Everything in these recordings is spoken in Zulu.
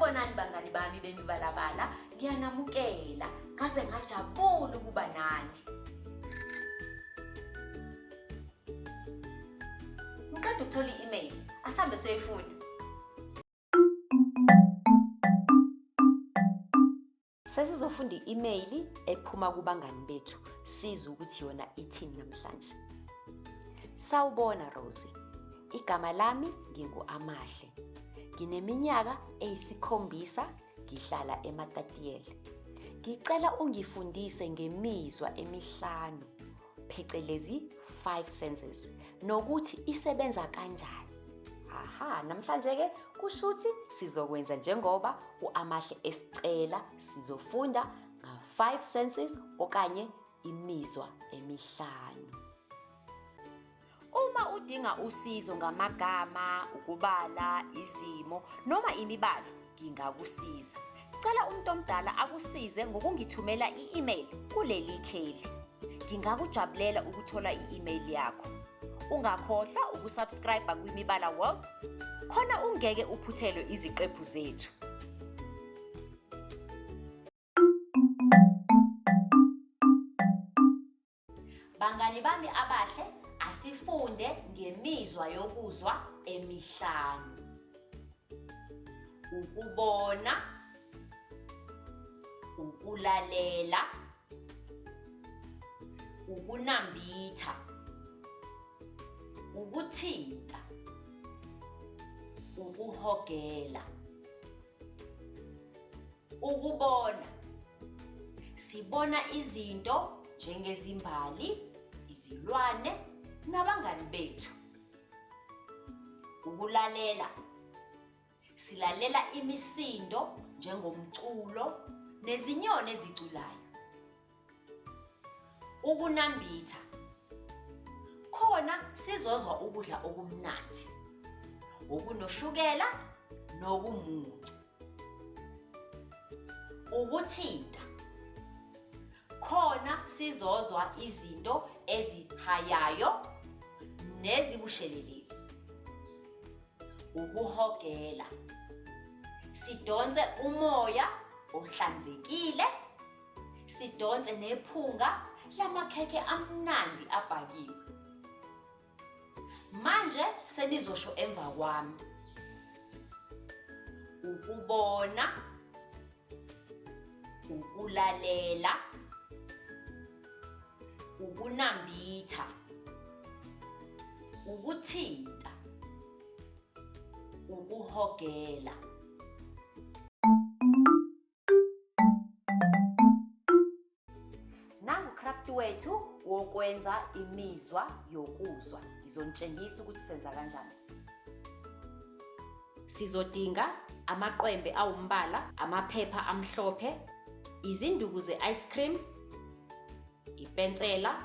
Sanibonani bangani bami bemibalabala, ngiyanamukela, ngaze ngajabula ukuba nani. Ngiqeda ukuthola i-email, asambe soyifunda. Sesizofunda i-email ephuma kubangani bethu, sizwe ukuthi yona ithini namhlanje. Sawubona Rosie, igama lami ngingu-Amahle. Ngineminyaka eyisikhombisa, ngihlala eMatatiyela. Ngicela ungifundise ngemizwa emihlanu, phecelezi 5 senses, nokuthi isebenza kanjani. Namhlanje ke kushuthi sizokwenza njengoba u-Amahle esicela, sizofunda nga-5 senses okanye imizwa emihlanu. Uma udinga usizo ngamagama, ukubala, izimo noma imibala, ngingakusiza. Cela umuntu omdala akusize ngokungithumela i-email kuleli kheli. Ngingakujabulela ukuthola i-email yakho. Ungakhohlwa ukusubscribe kwimibala World, khona ungeke uphuthelwe iziqephu zethu. Bangani bami abahle, asifunde ngemizwa yokuzwa emihlanu. Ukubona, ukulalela, ukunambitha, ukuthinta, ukuhogela. Ukubona, sibona izinto njengezimbali, izilwane nabangani bethu. Ukulalela, silalela imisindo njengomculo nezinyoni eziculayo. Ukunambitha, khona sizozwa ukudla okumnandi, okunoshukela nokumuncu. Ukuthinta, khona sizozwa izinto ezihayayo nezibushelelezi. Ukuhogela, sidonse umoya ohlanzekile, sidonse nephunga lamakhekhe amnandi abhakiwe. Manje senizosho emva kwami. Ukubona, ukulalela, ukunambitha, ukuthinta, ukuhogela. Nangu-craft wethu wokwenza imizwa yokuzwa. Ngizonitshengisa ukuthi senza kanjani. Sizodinga amaqwembe awumbala, amaphepha amhlophe, izinduku ze-ice cream, ipensela,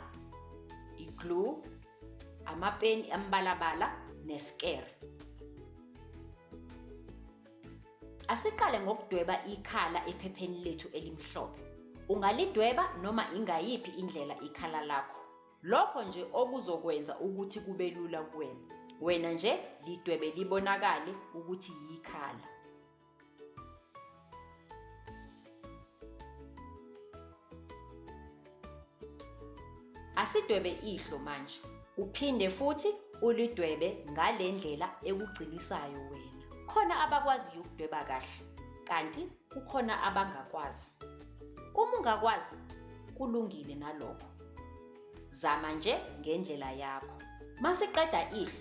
iglue, amapeni ambalabala nesikere. Asiqale ngokudweba ikhala ephepheni lethu elimhlophe. Ungalidweba noma ingayiphi indlela ikhala lakho. Lokho nje okuzokwenza ukuthi kube lula kuwena. Wena nje lidwebe libonakale ukuthi yikhala. Asidwebe ihlo manje. Uphinde futhi ulidwebe ngale ndlela ekugcinisayo wena. Khona abakwaziyo ukudweba kahle, kanti kukhona abangakwazi. Uma ungakwazi, kulungile nalokho. Zama nje ngendlela yakho. Masiqeda ihlo,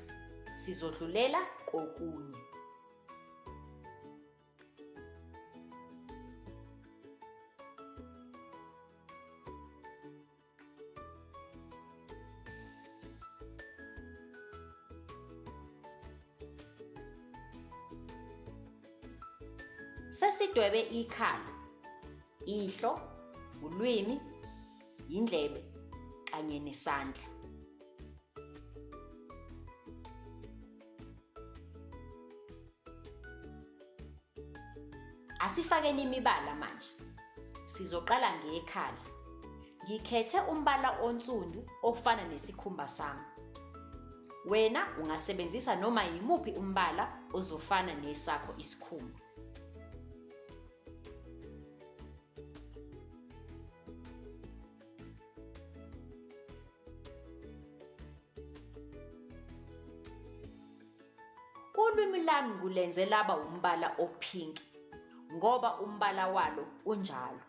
sizodlulela kokunye. Sesidwebe ikhala, ihlo, ulwimi, indlebe kanye nesandla. Asifakeni imibala manje. Sizoqala ngekhala. Ngikhethe umbala onsundu ofana nesikhumba sami. Wena ungasebenzisa noma yimuphi umbala ozofana nesakho isikhumba. Ulwimi lami ngulenze laba umbala ophinki ngoba umbala walo unjalo.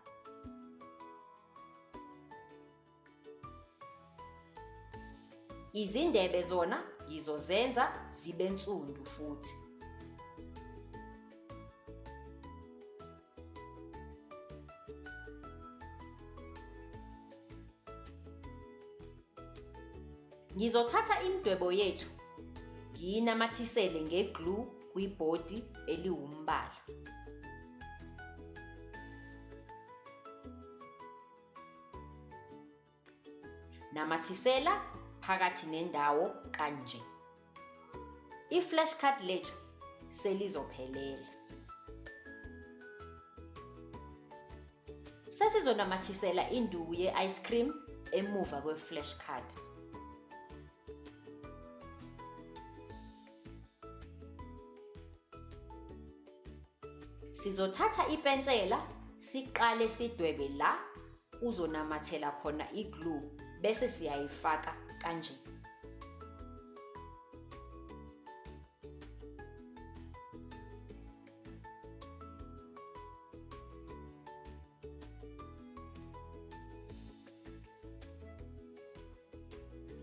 Izindebe zona ngizozenza zibe nsundu futhi. Ngizothatha imidwebo yethu ngiyinamathisele ngeglue kwibhodi eliwumbala. Namathisela phakathi nendawo kanje. I-flashcard lethu selizophelela. Sesizonamathisela induku ye-ice cream emuva kwe-flashcard. Sizothatha ipensela siqale sidwebe la kuzonamathela khona iglue bese siyayifaka kanje.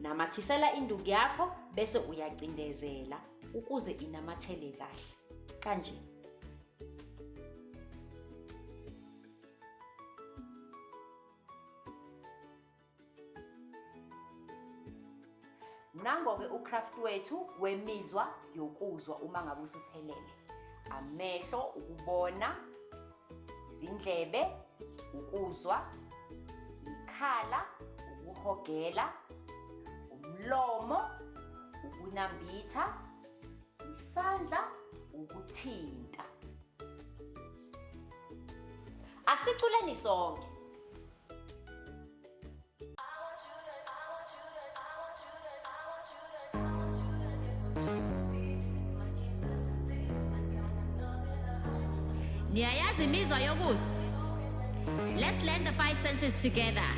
Namathisela induku yakho bese uyacindezela ukuze inamathele kahle kanje. Nango-ke ucraft wethu wemizwa yokuzwa uma ngabe usuphelele. Amehlo ukubona, izindlebe ukuzwa, ikhala ukuhogela, umlomo ukunambitha, isandla ukuthinta. Asiculeni sonke. Niyayazi imizwa yokuzwa? Let's learn the 5 senses together.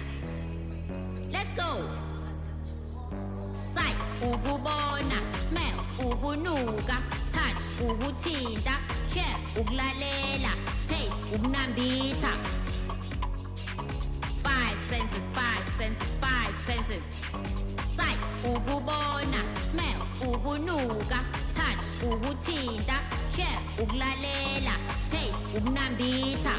Let's go. Sight, ukubona. Smell, ukunuka. Touch, ukuthinta. Hear, ukulalela. Taste, ukunambitha. 5 senses, 5 senses, 5 senses. Sight, ukubona. Smell, ukunuka. Touch, ukuthinta. Hear, ukulalela. Taste, ukunambitha.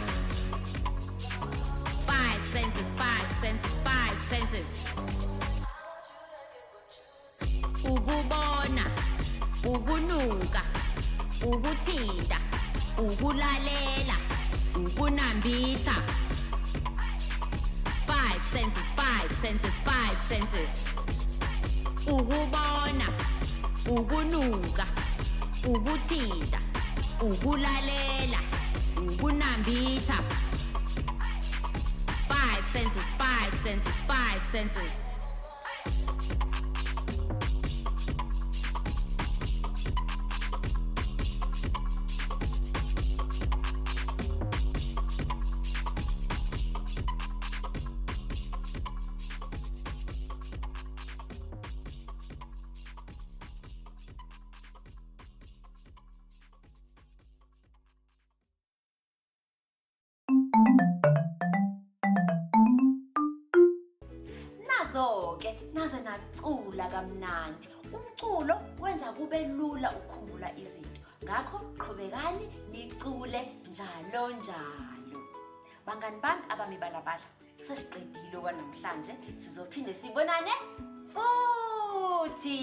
5 senses, 5 senses, 5 senses. Ukubona, ukunuka, ukuthinta, ukulalela, ukunambitha. 5 senses, 5 senses, 5 senses. Ukubona, ukunuka, ukuthinta, ukulalela, ukunambitha. 5 senses, 5 senses, 5 senses. Nazo-ke naze nacula kamnandi. Umculo wenza kube lula ukukhumbula izinto. Ngakho qhubekani nicule njalo njalo. Bangani bami abamibalabala, sesiqedile kwanamhlanje. Sizophinde sibonane futhi.